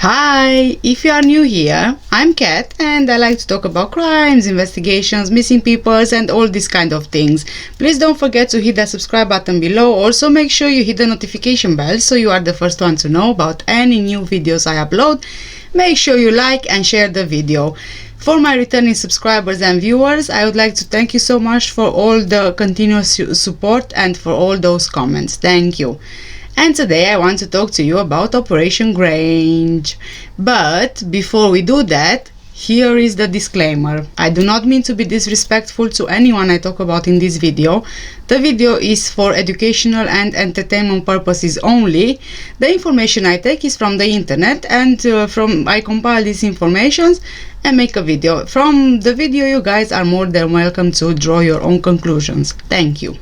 Hi! If you are new here, I'm Kat and I like to talk about crimes, investigations, missing peoples and all these kind of things. Please don't forget to hit the subscribe button below. Also make sure you hit the notification bell so you are the first one to know about any new videos I upload. Make sure you like and share the video. For my returning subscribers and viewers, I would like to thank you so much for all the continuous support and for all those comments. Thank you. And today I want to talk to you about Operation Grange. But before we do that, here is the disclaimer. I do not mean to be disrespectful to anyone I talk about in this video. The video is for educational and entertainment purposes only. The information I take is from the internet and I compile these informations and make a video. From the video you guys are more than welcome to draw your own conclusions. Thank you.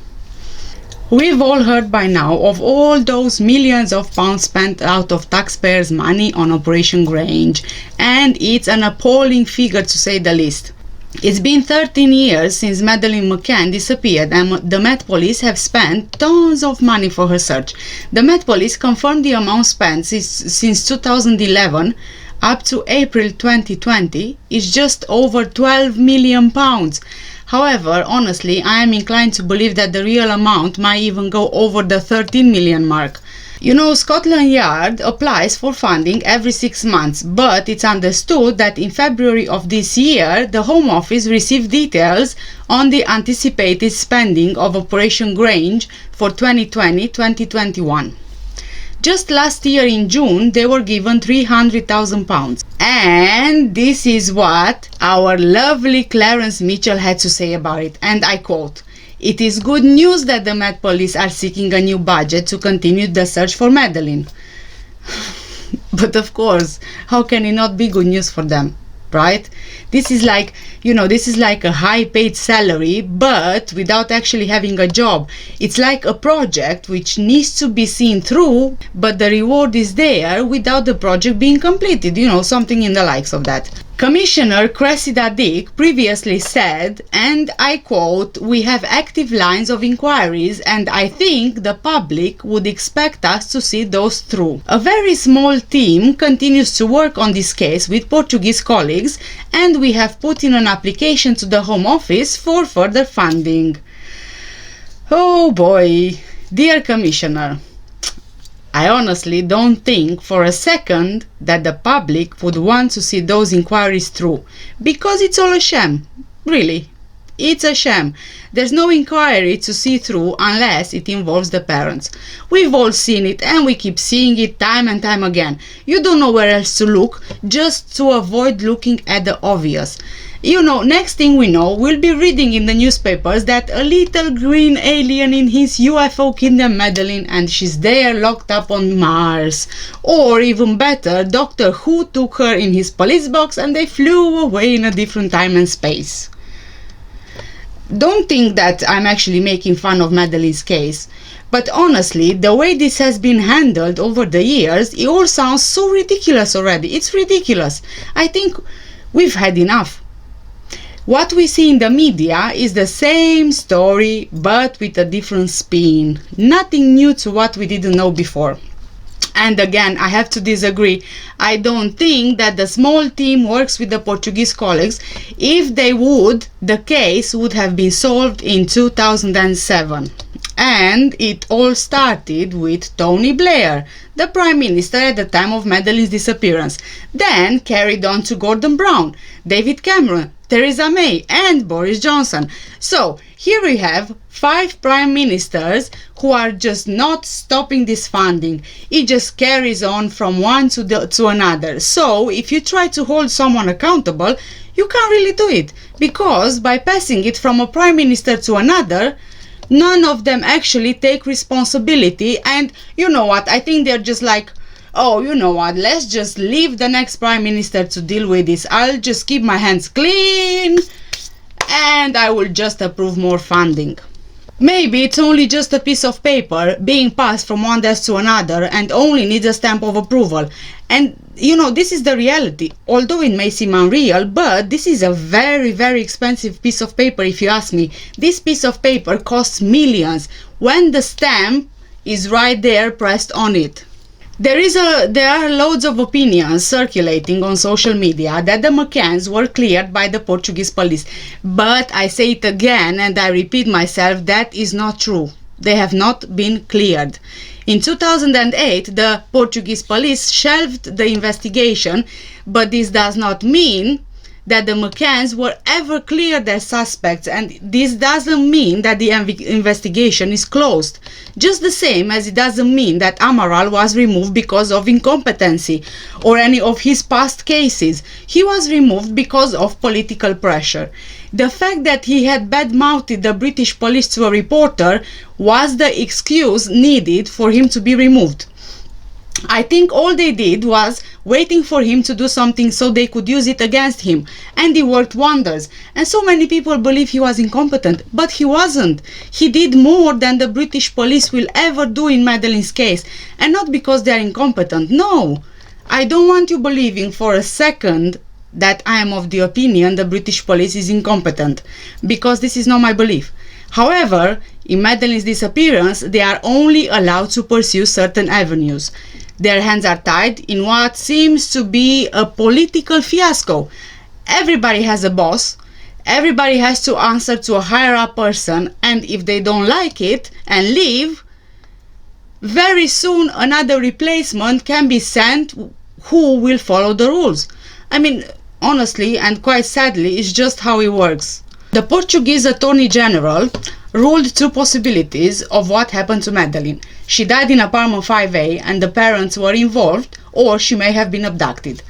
We've all heard by now of all those millions of pounds spent out of taxpayers' money on Operation Grange, and it's an appalling figure to say the least. It's been 13 years since Madeleine Mccann disappeared and the Met Police have spent tons of money for her search. The Met Police confirmed the amount spent since 2011 up to April 2020 is just over £12 million. However, honestly, I am inclined to believe that the real amount might even go over the 13 million mark. You know, Scotland Yard applies for funding every 6 months, but it's understood that in February of this year, the Home Office received details on the anticipated spending of Operation Grange for 2020-2021. Just last year in June, they were given £300,000. And this is what our lovely Clarence Mitchell had to say about it, and I quote, "It is good news that the Met Police are seeking a new budget to continue the search for Madeleine." But of course, how can it not be good news for them? Right? This is like, this is like a high paid salary, but without actually having a job. It's like a project which needs to be seen through, but the reward is there without the project being completed, something in the likes of that. Commissioner Cressida Dick previously said, and I quote, "We have active lines of inquiries and I think the public would expect us to see those through. A very small team continues to work on this case with Portuguese colleagues and we have put in an application to the Home Office for further funding." Oh boy, dear Commissioner. I honestly don't think for a second that the public would want to see those inquiries through, because it's all a sham. Really, it's a sham. There's no inquiry to see through unless it involves the parents. We've all seen it and we keep seeing it time and time again. You don't know where else to look, just to avoid looking at the obvious. Next thing we know, we'll be reading in the newspapers that a little green alien in his UFO kingdom Madeleine and she's there locked up on Mars. Or even better, Doctor Who took her in his police box and they flew away in a different time and space. Don't think that I'm actually making fun of Madeleine's case, but honestly, the way this has been handled over the years, it all sounds so ridiculous already. It's ridiculous. I think we've had enough. What we see in the media is the same story, but with a different spin. Nothing new to what we didn't know before. And again, I have to disagree. I don't think that the small team works with the Portuguese colleagues. If they would, the case would have been solved in 2007. And it all started with Tony Blair, the Prime Minister at the time of Madeleine's disappearance. Then carried on to Gordon Brown, David Cameron, Theresa May and Boris Johnson. So here we have 5 prime ministers who are just not stopping this funding. It just carries on from one to another. So if you try to hold someone accountable, you can't really do it, because by passing it from a prime minister to another, none of them actually take responsibility. And you know what, I think they're just like, oh, you know what, let's just leave the next prime minister to deal with this. I'll just keep my hands clean and I will just approve more funding. Maybe it's only just a piece of paper being passed from one desk to another and only needs a stamp of approval. And this is the reality. Although it may seem unreal, but this is a very, very expensive piece of paper if you ask me. This piece of paper costs millions when the stamp is right there pressed on it. There are loads of opinions circulating on social media that the McCanns were cleared by the Portuguese police. But I say it again and I repeat myself, that is not true. They have not been cleared. In 2008, the Portuguese police shelved the investigation, but this does not mean that the McCanns were ever cleared as suspects, and this doesn't mean that the investigation is closed. Just the same as it doesn't mean that Amaral was removed because of incompetency or any of his past cases. He was removed because of political pressure. The fact that he had badmouthed the British police to a reporter was the excuse needed for him to be removed. I think all they did was waiting for him to do something so they could use it against him, and it worked wonders. And so many people believe he was incompetent, but he wasn't. He did more than the British police will ever do in Madeleine's case, and not because they are incompetent. No, I don't want you believing for a second that I am of the opinion the British police is incompetent, because this is not my belief. However, in Madeleine's disappearance, they are only allowed to pursue certain avenues. Their hands are tied in what seems to be a political fiasco. Everybody has a boss, everybody has to answer to a higher up person, and if they don't like it and leave, very soon another replacement can be sent who will follow the rules. I mean, honestly and quite sadly, it's just how it works. The Portuguese Attorney General ruled two possibilities of what happened to Madeleine. She died in apartment 5A and the parents were involved, or she may have been abducted.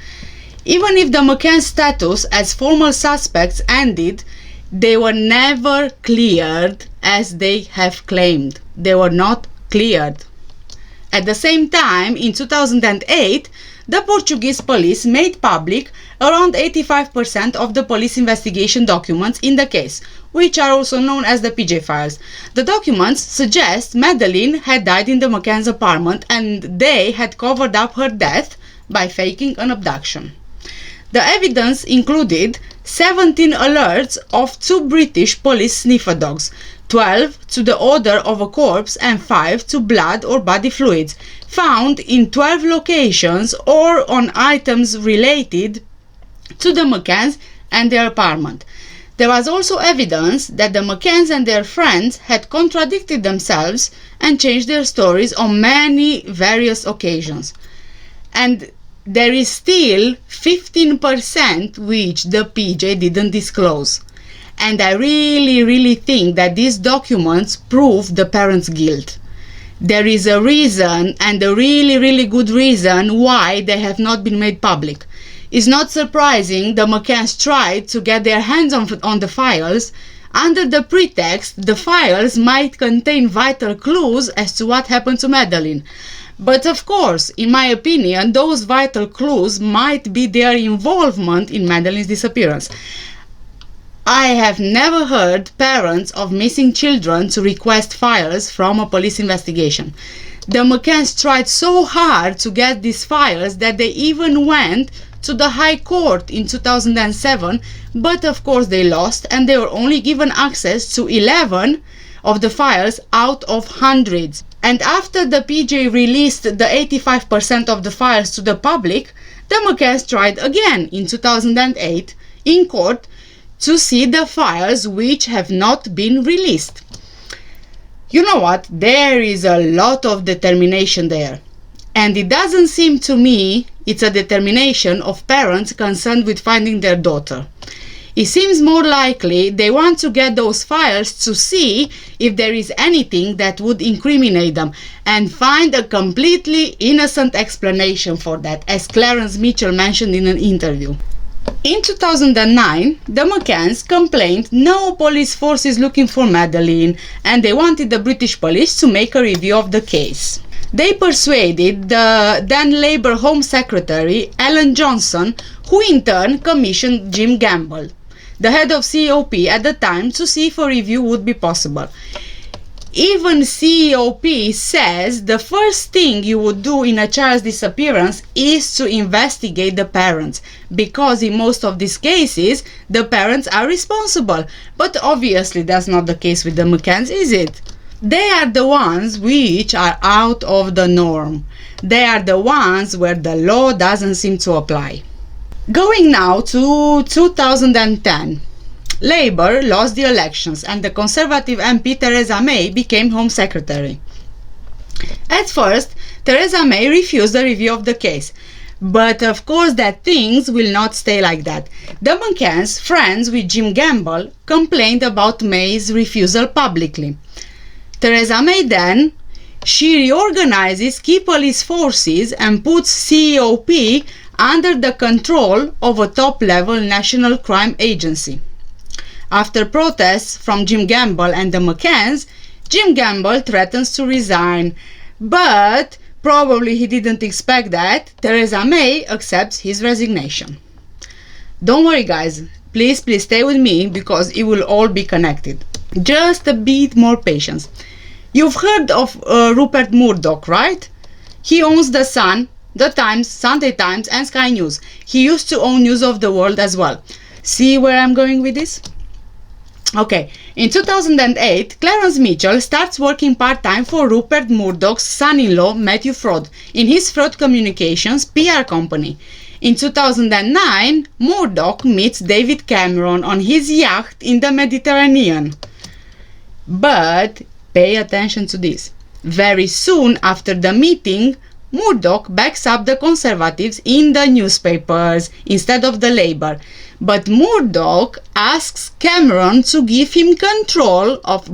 Even if the McCann status as formal suspects ended, they were never cleared as they have claimed. They were not cleared. At the same time, in 2008, the Portuguese police made public around 85% of the police investigation documents in the case, which are also known as the PJ files. The documents suggest Madeleine had died in the McCann's apartment and they had covered up her death by faking an abduction. The evidence included 17 alerts of 2 British police sniffer dogs, 12 to the odor of a corpse and 5 to blood or body fluids, found in 12 locations or on items related to the McCanns and their apartment. There was also evidence that the McCanns and their friends had contradicted themselves and changed their stories on many various occasions. And there is still 15% which the PJ didn't disclose. And I really think that these documents prove the parents' guilt. There is a reason, and a really good reason, why they have not been made public. It's not surprising the McCanns tried to get their hands on the files under the pretext the files might contain vital clues as to what happened to Madeleine. But of course, in my opinion, those vital clues might be their involvement in Madeleine's disappearance. I have never heard parents of missing children to request files from a police investigation. The McCanns tried so hard to get these files that they even went to the High Court in 2007, but of course they lost and they were only given access to 11 of the files out of hundreds. And after the PJ released the 85% of the files to the public, the McCanns tried again in 2008 in court to see the files which have not been released. You know what? There is a lot of determination there. And it doesn't seem to me it's a determination of parents concerned with finding their daughter. It seems more likely they want to get those files to see if there is anything that would incriminate them and find a completely innocent explanation for that, as Clarence Mitchell mentioned in an interview. In 2009, the McCanns complained no police force is looking for Madeleine and they wanted the British police to make a review of the case. They persuaded the then Labour Home Secretary Alan Johnson, who in turn commissioned Jim Gamble, the head of COP at the time, to see if a review would be possible. Even COP says the first thing you would do in a child's disappearance is to investigate the parents, because in most of these cases the parents are responsible. But obviously that's not the case with the McCanns, is it? They are the ones which are out of the norm. They are the ones where the law doesn't seem to apply. Going now to 2010. Labour lost the elections and the Conservative MP Theresa May became Home Secretary. At first, Theresa May refused a review of the case. But of course that things will not stay like that. The McCanns, friends with Jim Gamble, complained about May's refusal publicly. Theresa May then, she reorganizes key police forces and puts CEOP under the control of a top-level national crime agency. After protests from Jim Gamble and the McCanns, Jim Gamble threatens to resign, but probably he didn't expect that. Theresa May accepts his resignation. Don't worry guys, please stay with me because it will all be connected. Just a bit more patience. You've heard of Rupert Murdoch, right? He owns The Sun, The Times, Sunday Times and Sky News. He used to own News of the World as well. See where I'm going with this? Okay, in 2008, Clarence Mitchell starts working part-time for Rupert Murdoch's son-in-law Matthew Fraud in his Fraud Communications PR company. In 2009, Murdoch meets David Cameron on his yacht in the Mediterranean. But pay attention to this. Very soon after the meeting, Murdoch backs up the Conservatives in the newspapers instead of the Labour. But Murdoch asks Cameron to give him control of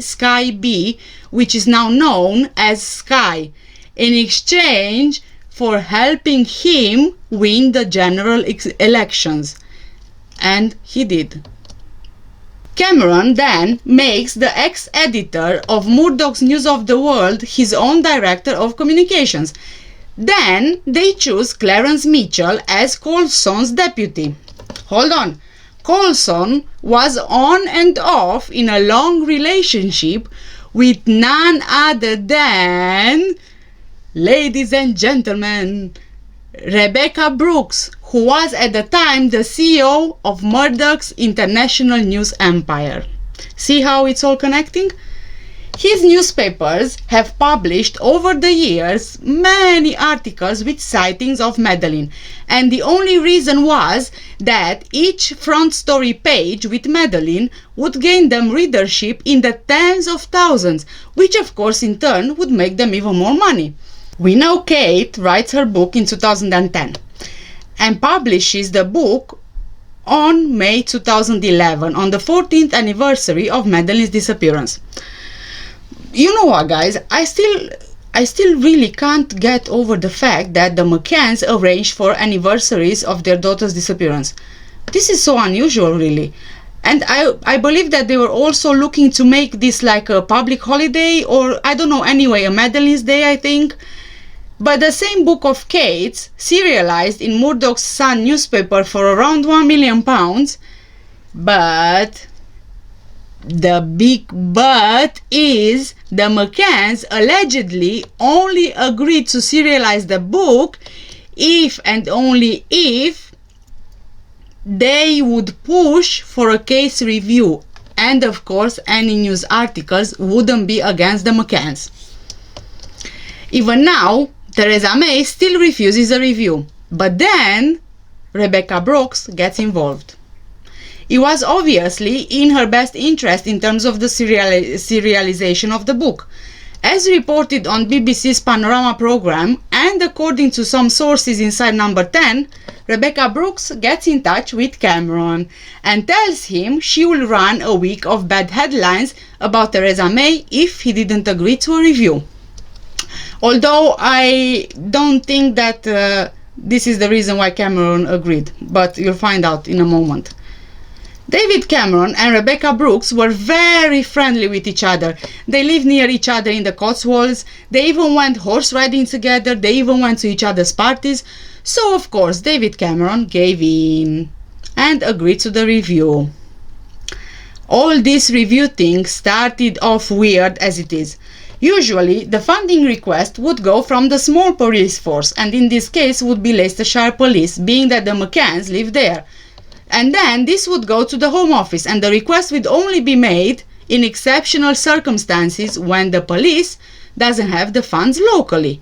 Sky B, which is now known as Sky, in exchange for helping him win the general elections. And he did. Cameron then makes the ex-editor of Murdoch's News of the World his own director of communications. Then they choose Clarence Mitchell as Colson's deputy. Hold on. Colson was on and off in a long relationship with none other than, ladies and gentlemen, Rebecca Brooks, who was at the time the CEO of Murdoch's international news empire. See how it's all connecting? His newspapers have published over the years many articles with sightings of Madeleine, and the only reason was that each front story page with Madeleine would gain them readership in the tens of thousands, which of course in turn would make them even more money. We know Kate writes her book in 2010 and publishes the book on May 2011, on the 14th anniversary of Madeleine's disappearance. You know what, guys, I still really can't get over the fact that the McCanns arranged for anniversaries of their daughter's disappearance. This is so unusual, really. And I believe that they were also looking to make this like a public holiday, or I don't know, anyway, a Madeline's Day, I think. But the same book of Kate's, serialized in Murdoch's Sun newspaper for around £1 million, but the big but is the McCanns allegedly only agreed to serialize the book if and only if they would push for a case review, and of course any news articles wouldn't be against the McCanns. Even now, Theresa May still refuses a review, but then Rebecca Brooks gets involved. It was obviously in her best interest in terms of the serialization of the book. As reported on BBC's Panorama program, and according to some sources inside Number 10, Rebecca Brooks gets in touch with Cameron and tells him she will run a week of bad headlines about Theresa May if he didn't agree to a review. Although I don't think that this is the reason why Cameron agreed, but you'll find out in a moment. David Cameron and Rebecca Brooks were very friendly with each other. They lived near each other in the Cotswolds. They even went horse riding together. They even went to each other's parties. So of course David Cameron gave in and agreed to the review. All this review thing started off weird as it is. Usually the funding request would go from the small police force, and in this case would be Leicestershire Police, being that the McCanns live there. And then this would go to the Home Office, and the request would only be made in exceptional circumstances when the police doesn't have the funds locally.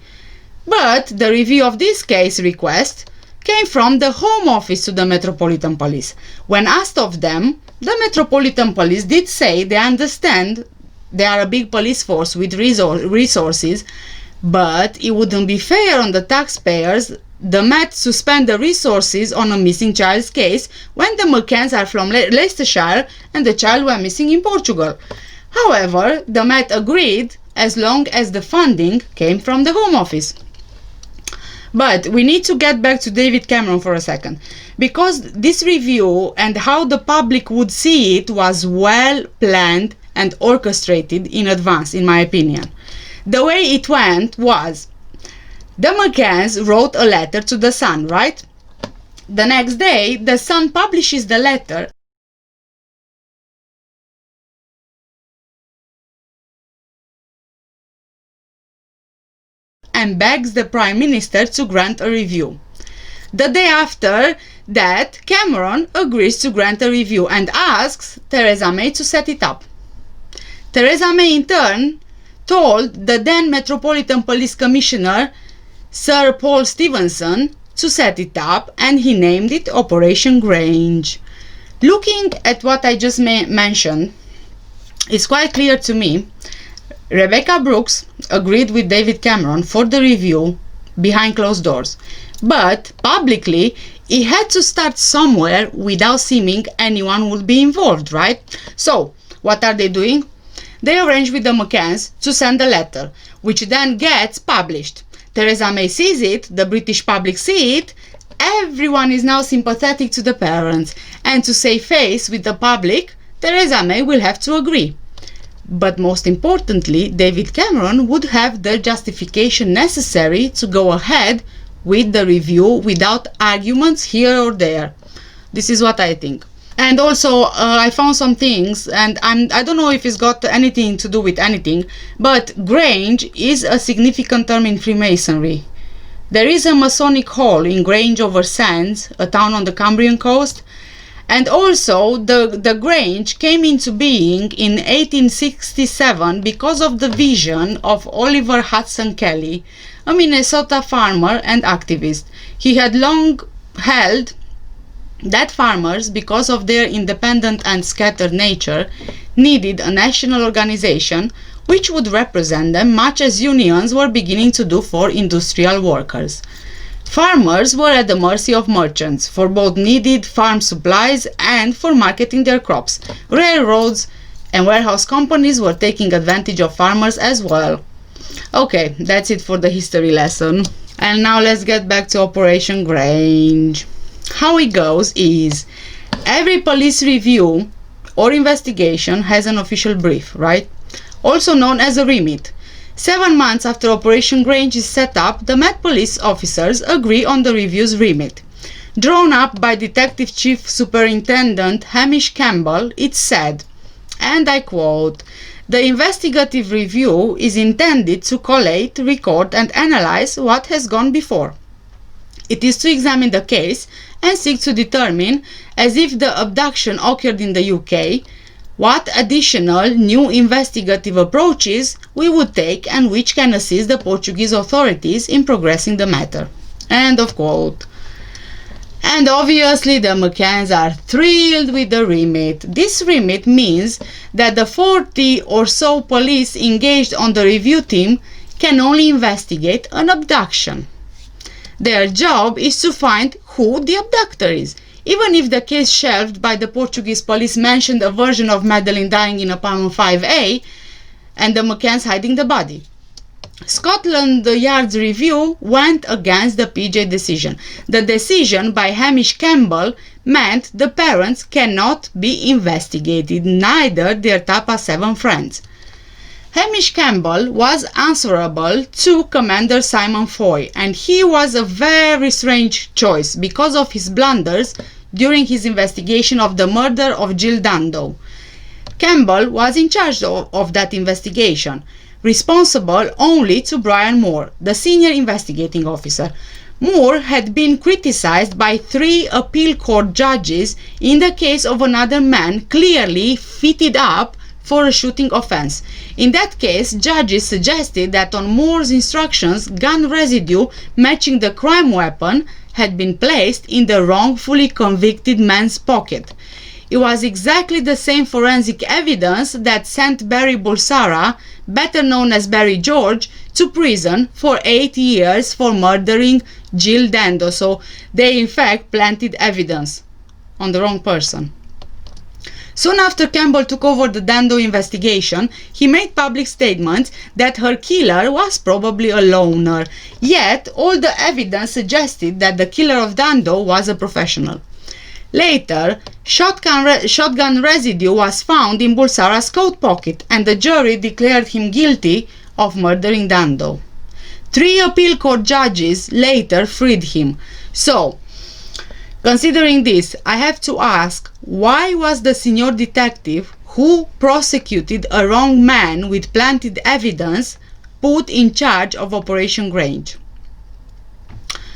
But the review of this case request came from the Home Office to the Metropolitan Police. When asked of them, the Metropolitan Police did say they understand they are a big police force with resources, but it wouldn't be fair on the taxpayers the Met to spend the resources on a missing child's case when the McCanns are from Leicestershire and the child were missing in Portugal. However, the Met agreed as long as the funding came from the Home Office. But we need to get back to David Cameron for a second, because this review and how the public would see it was well planned and orchestrated in advance, in my opinion. The way it went was, the McCanns wrote a letter to the Sun, right? The next day, the Sun publishes the letter and begs the Prime Minister to grant a review. The day after that, Cameron agrees to grant a review and asks Theresa May to set it up. Theresa May, in turn, told the then Metropolitan Police Commissioner, Sir Paul Stevenson, to set it up, and he named it Operation Grange. Looking at what I just mentioned, it's quite clear to me Rebecca Brooks agreed with David Cameron for the review behind closed doors, but publicly it had to start somewhere without seeming anyone would be involved, right? So, what are they doing? They arrange with the McCanns to send a letter, which then gets published. Theresa May sees it, the British public see it, everyone is now sympathetic to the parents, and to save face with the public, Theresa May will have to agree. But most importantly, David Cameron would have the justification necessary to go ahead with the review without arguments here or there. This is what I think. And also, I found some things, and I don't know if it's got anything to do with anything, but Grange is a significant term in Freemasonry. There is a Masonic hall in Grange-over-Sands, a town on the Cumbrian coast, and also the Grange came into being in 1867 because of the vision of Oliver Hudson Kelley, a Minnesota farmer and activist. He had long held that farmers, because of their independent and scattered nature, needed a national organization which would represent them, much as unions were beginning to do for industrial workers. Farmers were at the mercy of merchants for both needed farm supplies and for marketing their crops. Railroads and warehouse companies were taking advantage of farmers as well. Okay, that's it for the history lesson. And now let's get back to Operation Grange. How it goes is, every police review or investigation has an official brief, right? Also known as a remit. 7 months after Operation Grange is set up, the Met police officers agree on the review's remit. Drawn up by Detective Chief Superintendent Hamish Campbell, it said, and I quote, "The investigative review is intended to collate, record and analyze what has gone before. It is to examine the case and seek to determine, as if the abduction occurred in the UK, what additional new investigative approaches we would take and which can assist the Portuguese authorities in progressing the matter." End of quote. And obviously the McCanns are thrilled with the remit. This remit means that the 40 or so police engaged on the review team can only investigate an abduction. Their job is to find who the abductor is. Even if the case shelved by the Portuguese police mentioned a version of Madeleine dying in apartment 5A and the McCanns hiding the body. Scotland Yard's review went against the PJ decision. The decision by Hamish Campbell meant the parents cannot be investigated, neither their Tapa 7 friends. Hamish Campbell was answerable to Commander Simon Foy, and he was a very strange choice because of his blunders during his investigation of the murder of Jill Dando. Campbell was in charge of that investigation, responsible only to Brian Moore, the senior investigating officer. Moore had been criticized by 3 appeal court judges in the case of another man clearly fitted up for a shooting offense. In that case, judges suggested that on Moore's instructions, gun residue matching the crime weapon had been placed in the wrongfully convicted man's pocket. It was exactly the same forensic evidence that sent Barry Bulsara, better known as Barry George, to prison for 8 years for murdering Jill Dando. So they in fact planted evidence on the wrong person. Soon after Campbell took over the Dando investigation, he made public statements that her killer was probably a loner. Yet all the evidence suggested that the killer of Dando was a professional. Later, shotgun residue was found in Bulsara's coat pocket, and the jury declared him guilty of murdering Dando. 3 appeal court judges later freed him. So, considering this, I have to ask, why was the senior detective who prosecuted a wrong man with planted evidence put in charge of Operation Grange?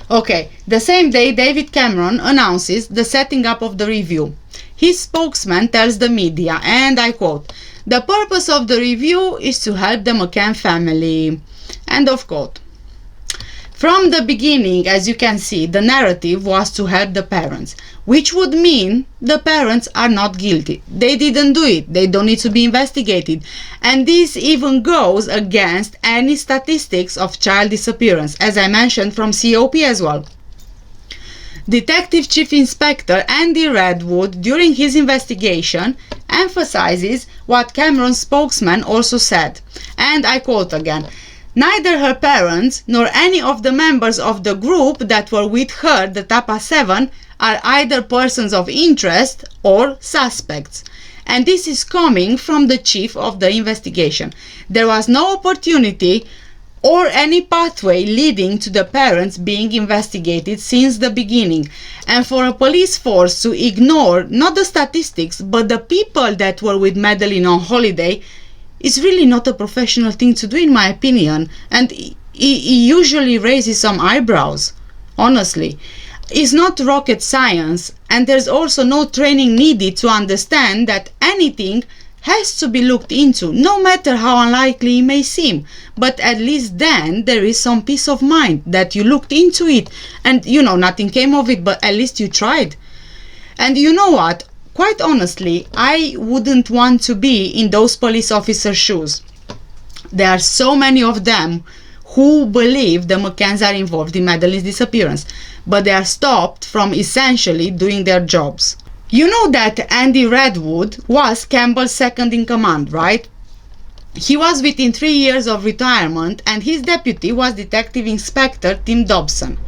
Okay, the same day David Cameron announces the setting up of the review. His spokesman tells the media, and I quote, "The purpose of the review is to help the McCann family." End of quote. From the beginning, as you can see, the narrative was to help the parents, which would mean the parents are not guilty. They didn't do it. They don't need to be investigated. And this even goes against any statistics of child disappearance, as I mentioned from COP as well. Detective Chief Inspector Andy Redwood, during his investigation, emphasizes what Cameron's spokesman also said. And I quote again, "Neither her parents nor any of the members of the group that were with her, the Tapa 7, are either persons of interest or suspects." And this is coming from the chief of the investigation. There was no opportunity or any pathway leading to the parents being investigated since the beginning. And for a police force to ignore not the statistics but the people that were with Madeleine on holiday, it's really not a professional thing to do, in my opinion, and it usually raises some eyebrows. Honestly, it's not rocket science, and there's also no training needed to understand that anything has to be looked into, no matter how unlikely it may seem. But at least then there is some peace of mind that you looked into it, and nothing came of it, but at least you tried. And you know what? Quite honestly, I wouldn't want to be in those police officers' shoes. There are so many of them who believe the McCanns are involved in Madeleine's disappearance, but they are stopped from essentially doing their jobs. You know that Andy Redwood was Campbell's second in command, right? He was within 3 years of retirement, and his deputy was Detective Inspector Tim Dobson.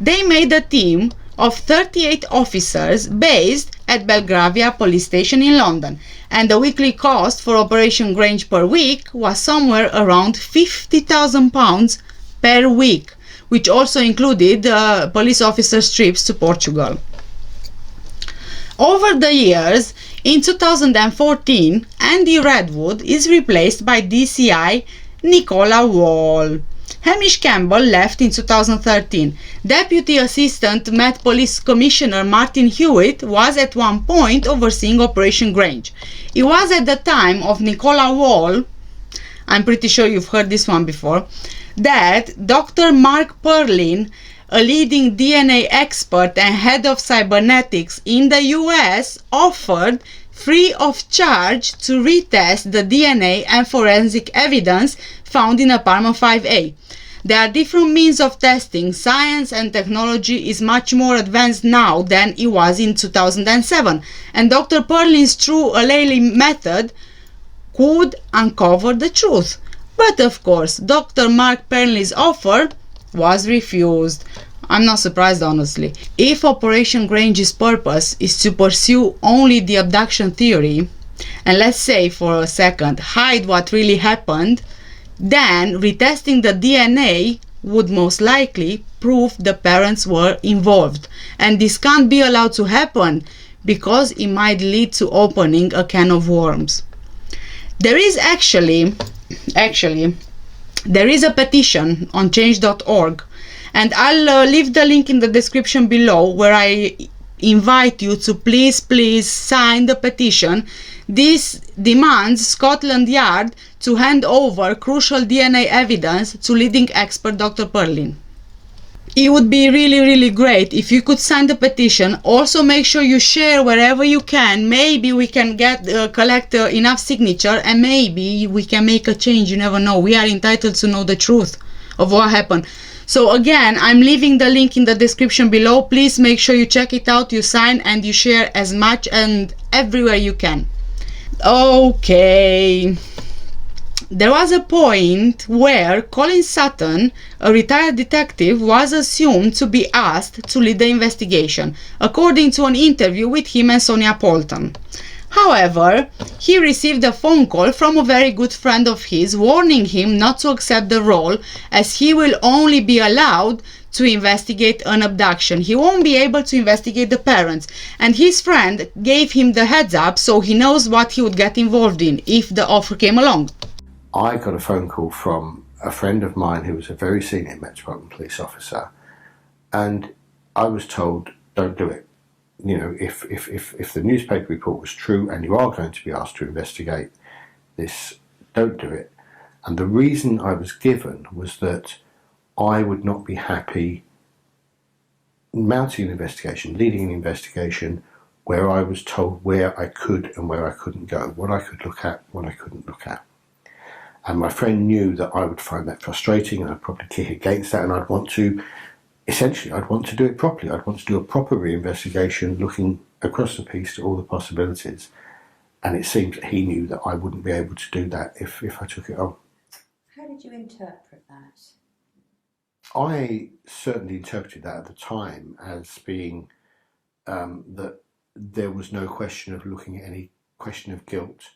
They made a team of 38 officers based at Belgravia Police Station in London, and the weekly cost for Operation Grange per week was somewhere around £50,000 per week, which also included police officers' trips to Portugal. Over the years, in 2014, Andy Redwood is replaced by DCI Nicola Wall. Hamish Campbell left in 2013. Deputy Assistant Met Police Commissioner Martin Hewitt was at one point overseeing Operation Grange. It was at the time of Nicola Wall, I'm pretty sure you've heard this one before, that Dr. Mark Perlin, a leading DNA expert and head of cybernetics in the US, offered free of charge to retest the DNA and forensic evidence found in apartment 5A. There are different means of testing. Science and technology is much more advanced now than it was in 2007, and Dr. Perlin's true allele method could uncover the truth. But of course, Dr. Mark Perlin's offer was refused. I'm not surprised, honestly. If Operation Grange's purpose is to pursue only the abduction theory, and let's say for a second hide what really happened, then retesting the DNA would most likely prove the parents were involved. And this can't be allowed to happen because it might lead to opening a can of worms. There is actually, there is a petition on change.org, and I'll leave the link in the description below, where I invite you to please sign the petition. This demands Scotland Yard to hand over crucial DNA evidence to leading expert Dr. Perlin. It would be really great if you could sign the petition. Also make sure you share wherever you can. Maybe we can collect enough signature, and maybe we can make a change. You never know. We are entitled to know the truth of what happened. So again, I'm leaving the link in the description below. Please make sure you check it out, you sign and you share as much and everywhere you can. Okay. There was a point where Colin Sutton, a retired detective, was assumed to be asked to lead the investigation, according to an interview with him and Sonia Polton. However, he received a phone call from a very good friend of his warning him not to accept the role, as he will only be allowed to investigate an abduction. He won't be able to investigate the parents, and his friend gave him the heads up so he knows what he would get involved in if the offer came along. I got a phone call from a friend of mine who was a very senior Metropolitan Police officer, and I was told, don't do it. You know, if the newspaper report was true and you are going to be asked to investigate this, don't do it. And the reason I was given was that I would not be happy mounting an investigation, leading an investigation where I was told where I could and where I couldn't go, what I could look at, what I couldn't look at. And my friend knew that I would find that frustrating, and I'd probably kick against that, and I'd want to do it properly. I'd want to do a proper reinvestigation, looking across the piece to all the possibilities. And it seems that he knew that I wouldn't be able to do that if I took it on. How did you interpret that? I certainly interpreted that at the time as being that there was no question of looking at any question of guilt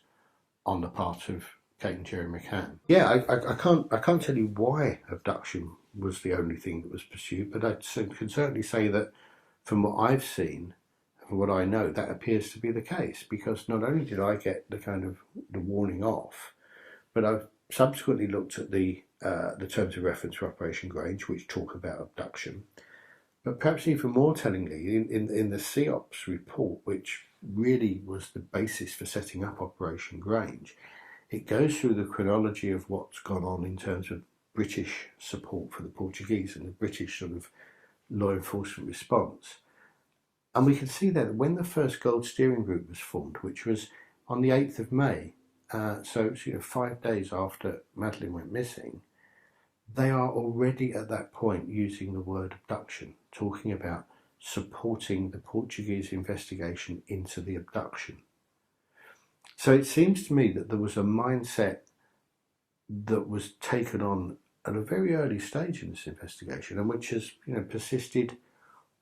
on the part of Kate and Jerry McCann. Yeah, I can't tell you why abduction was the only thing that was pursued, but I can certainly say that from what I've seen, from what I know, that appears to be the case, because not only did I get the warning off, but I've subsequently looked at the terms of reference for Operation Grange, which talk about abduction. But perhaps even more tellingly, in the CEOPS report, which really was the basis for setting up Operation Grange, it goes through the chronology of what's gone on in terms of British support for the Portuguese and the British sort of law enforcement response. And we can see that when the first Gold Steering Group was formed, which was on the 8th of May, so it's 5 days after Madeleine went missing, they are already at that point using the word abduction, talking about supporting the Portuguese investigation into the abduction. So it seems to me that there was a mindset that was taken on at a very early stage in this investigation, and which has persisted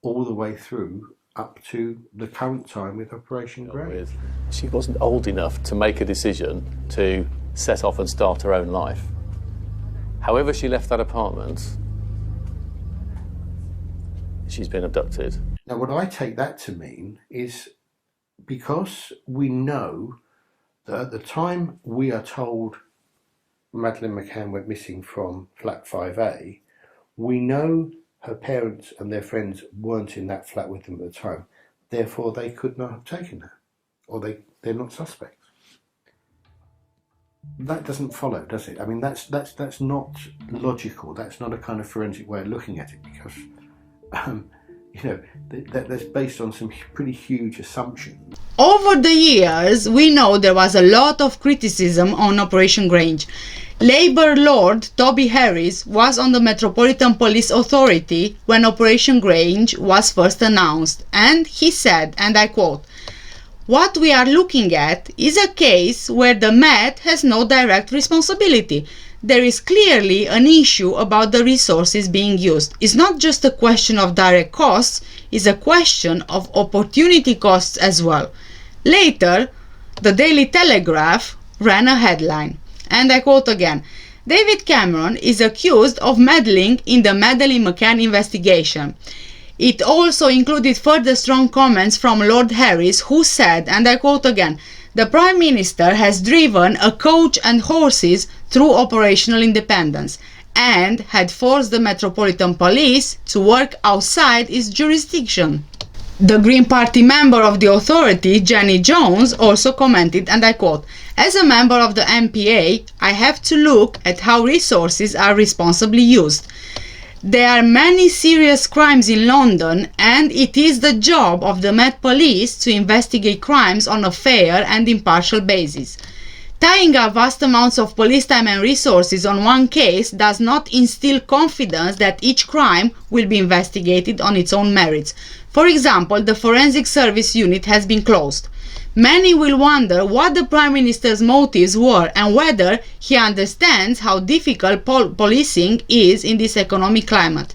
all the way through up to the current time with Operation Grange. She wasn't old enough to make a decision to set off and start her own life. However she left that apartment, she's been abducted. Now what I take that to mean is, because we know that at the time we are told Madeleine McCann went missing from flat 5A, we know her parents and their friends weren't in that flat with them at the time. Therefore, they could not have taken her, or they're not suspects. That doesn't follow, does it? I mean, that's not logical. That's not a kind of forensic way of looking at it, because that's based on some pretty huge assumptions. Over the years, we know there was a lot of criticism on Operation Grange. Labour Lord Toby Harris was on the Metropolitan Police Authority when Operation Grange was first announced, and he said, and I quote, "What we are looking at is a case where the Met has no direct responsibility. There is clearly an issue about the resources being used. It's not just a question of direct costs, it's a question of opportunity costs as well." Later, the Daily Telegraph ran a headline, and I quote again, "David Cameron is accused of meddling in the Madeleine Mccann investigation." It also included further strong comments from Lord Harris, who said, and I quote again, "The Prime Minister has driven a coach and horses through operational independence and had forced the Metropolitan Police to work outside its jurisdiction." The Green Party member of the authority, Jenny Jones, also commented, and I quote, "As a member of the MPA, I have to look at how resources are responsibly used. There are many serious crimes in London, and it is the job of the Met Police to investigate crimes on a fair and impartial basis. Tying up vast amounts of police time and resources on one case does not instill confidence that each crime will be investigated on its own merits. For example, the Forensic Service Unit has been closed. Many will wonder what the Prime Minister's motives were and whether he understands how difficult policing is in this economic climate.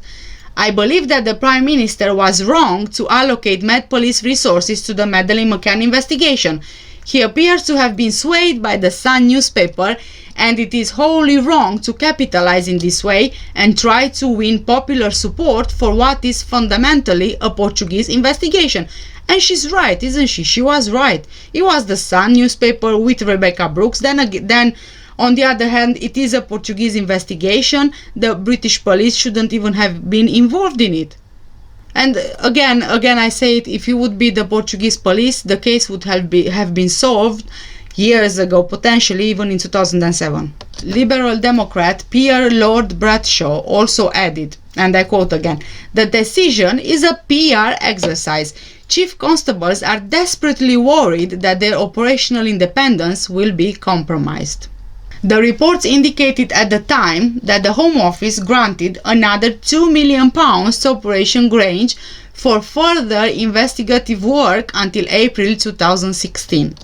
I believe that the Prime Minister was wrong to allocate Met Police resources to the Madeleine Mccann investigation. He appears to have been swayed by the Sun newspaper, and it is wholly wrong to capitalize in this way and try to win popular support for what is fundamentally a Portuguese investigation." And she's right, isn't she? She was right. It was the Sun newspaper with Rebecca Brooks. Then on the other hand, it is a Portuguese investigation. The British police shouldn't even have been involved in it. And again I say it, if you would be the Portuguese police, the case would have been solved years ago, potentially even in 2007. Liberal Democrat Pierre Lord Bradshaw also added, and I quote again, "The decision is a PR exercise. Chief constables are desperately worried that their operational independence will be compromised." The reports indicated at the time that the Home Office granted another £2 million to Operation Grange for further investigative work until April 2016.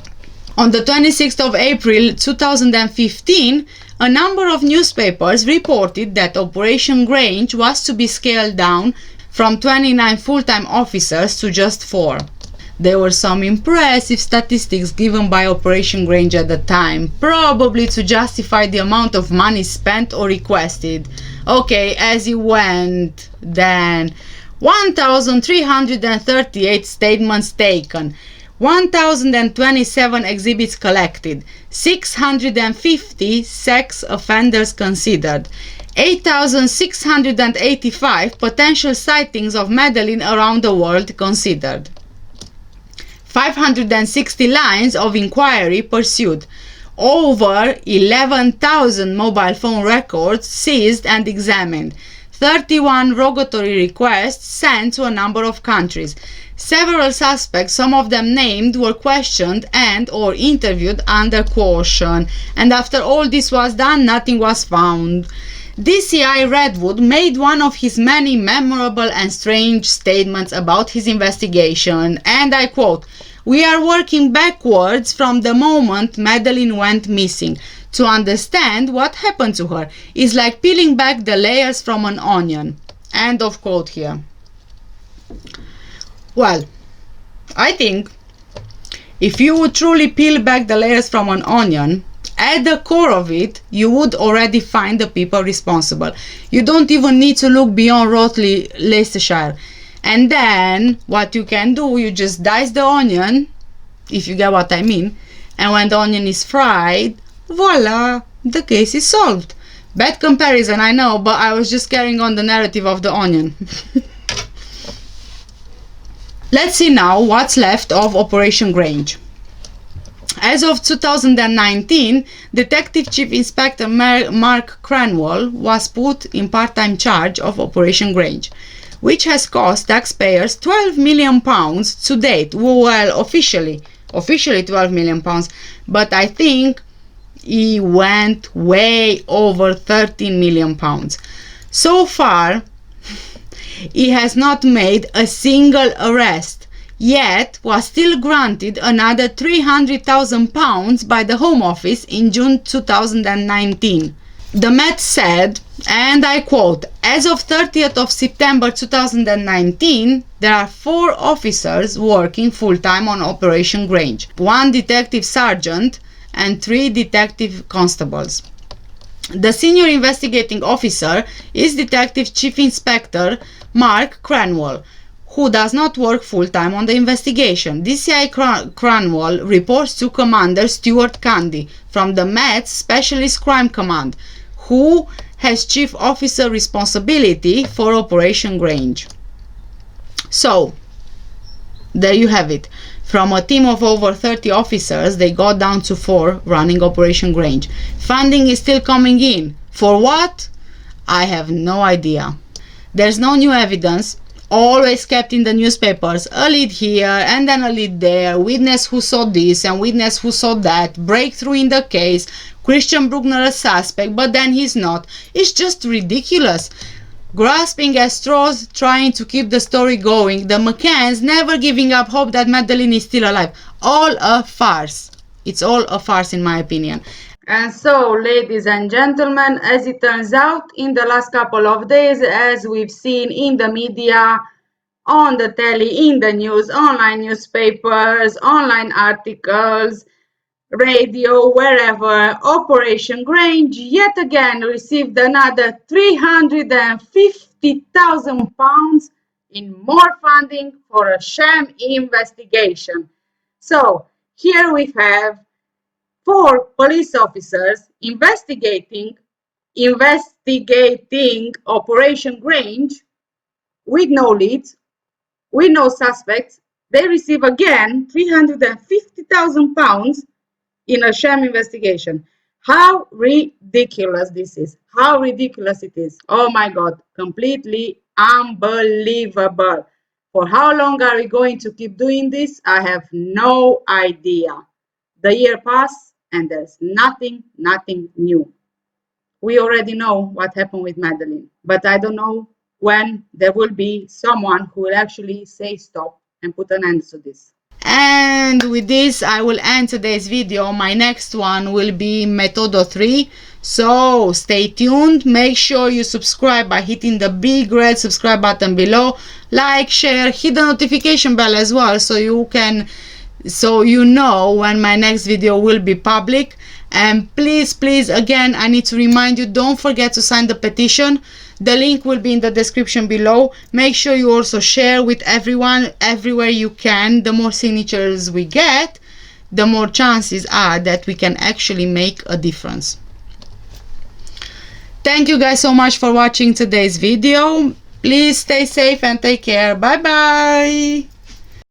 On the 26th of April 2015, a number of newspapers reported that Operation Grange was to be scaled down from 29 full-time officers to just 4. There were some impressive statistics given by Operation Grange at the time, probably to justify the amount of money spent or requested. Okay, as it went, then 1,338 statements taken, 1,027 exhibits collected, 650 sex offenders considered, 8,685 potential sightings of Madeleine around the world considered, 560 lines of inquiry pursued, over 11,000 mobile phone records seized and examined, 31 rogatory requests sent to a number of countries. Several suspects, some of them named, were questioned and or interviewed under caution. And after all this was done, nothing was found. DCI Redwood made one of his many memorable and strange statements about his investigation, and I quote, "We are working backwards from the moment Madeleine went missing. To understand what happened to her is like peeling back the layers from an onion." End of quote here. Well, I think if you would truly peel back the layers from an onion, at the core of it, you would already find the people responsible. You don't even need to look beyond Rotley, Leicestershire. And then what you can do, you just dice the onion, if you get what I mean, and when the onion is fried, voila, the case is solved. Bad comparison, I know, but I was just carrying on the narrative of the onion. Let's see now what's left of Operation Grange. As of 2019, Detective Chief Inspector Mark Cranwell was put in part-time charge of Operation Grange, which has cost taxpayers £12 million to date. Well, officially £12 million, but I think he went way over £13 million. So far, he has not made a single arrest, yet was still granted another £300,000 by the Home Office in June 2019. The Met said, and I quote, "As of 30th of September 2019, there are 4 officers working full-time on Operation Grange, 1 detective sergeant and 3 detective constables. The senior investigating officer is Detective Chief Inspector Mark Cranwell, who does not work full-time on the investigation. DCI Cranwell reports to Commander Stuart Candy from the Met's Specialist Crime Command, who has chief officer responsibility for Operation Grange." So, There you have it. From a team of over 30 officers, they got down to 4 running Operation Grange. Funding is still coming in. For what? I have no idea. There's no new evidence, always kept in the newspapers, a lead here and then a lead there, witness who saw this and witness who saw that, breakthrough in the case, Christian Bruckner a suspect, but then he's not. It's just ridiculous. Grasping at straws, trying to keep the story going, the McCanns never giving up hope that Madeleine is still alive. All a farce. It's all a farce in my opinion. And so, ladies and gentlemen, as it turns out, in the last couple of days, as we've seen in the media, on the telly, in the news, online newspapers, online articles, radio, wherever, Operation Grange yet again received another £350,000 in more funding for a sham investigation. So, here we have 4 police officers investigating Operation Grange with no leads, with no suspects. They receive again £350,000 in a sham investigation. How ridiculous this is. How ridiculous it is. Oh my God, completely unbelievable. For how long are we going to keep doing this? I have no idea. The year passed and there's nothing new. We already know what happened with Madeleine, but I don't know when there will be someone who will actually say stop and put an end to this. And with this, I will end today's video. My next one will be Metodo 3. So stay tuned. Make sure you subscribe by hitting the big red subscribe button below. Like, share, hit the notification bell as well so you know when my next video will be public. And please, again, I need to remind you, don't forget to sign the petition. The link will be in the description below. Make sure you also share with everyone, everywhere you can. The more signatures we get, the more chances are that we can actually make a difference. Thank you guys so much for watching today's video. Please stay safe and take care. Bye bye.